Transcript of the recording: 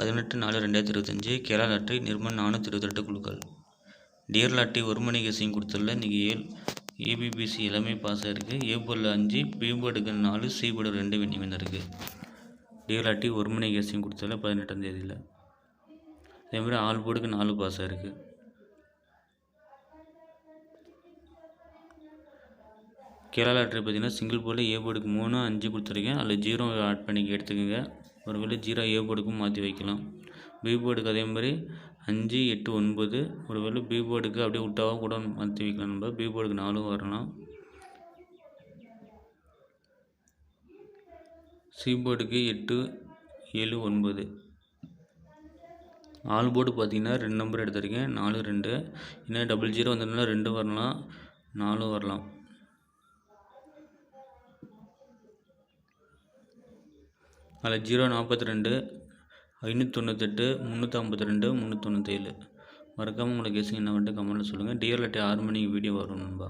18/4/2025 Kerala lottery Nirmal 428 குழுக்கள். Dear lottery ஒரு மணி கேசிங் கொடுத்துள்ள இன்றைக்கி ஏபிபிசி எல்லாமே பாஸ் ஆகிருக்கு. ஏ போர்டில் 5, பி போர்டுக்கு 4, சி போர்டு 2 வின்னிங் வந்திருக்கு. டியர் லாட்டரி ஒரு மணி கேசிங் கொடுத்துள்ள 18ஆம் தேதியில். அதேமாதிரி ஆல் போர்டுக்கு 4 பாஸ் ஆகிருக்கு. கேரளா லாட்டரி பார்த்தீங்கன்னா சிங்கிள் போர்டில் ஏ போர்டுக்கு 3, 5 கொடுத்துருக்கேன். அதில் 0 ஆட் பண்ணி எடுத்துக்கோங்க. ஒருவேளை 0 ஏ போர்டுக்கும் மாற்றி வைக்கலாம். பி போர்டுக்கு அதே மாதிரி 5, 8, 9. ஒருவேளை பி போர்டுக்கு அப்படியே விட்டாவாக கூட மாற்றி வைக்கலாம். நம்ம பி போர்டுக்கு 4 வரலாம். சி போர்டுக்கு 8, 7, 9. ஆல் போர்டு பார்த்தீங்கன்னா 2 நம்பர் எடுத்திருக்கேன். 4, 2. இன்னும் 00 வந்ததுனால 2 வரலாம், 4 வரலாம். அதில் 042, 598, 352, 397. மறக்காமல் உங்களுக்கு கேசிங் என்ன வந்துட்டு கமெண்ட்டில் சொல்லுங்கள். டியர் லாட்டரி 6 மணிக்கு வீடியோ வரும் நண்பா.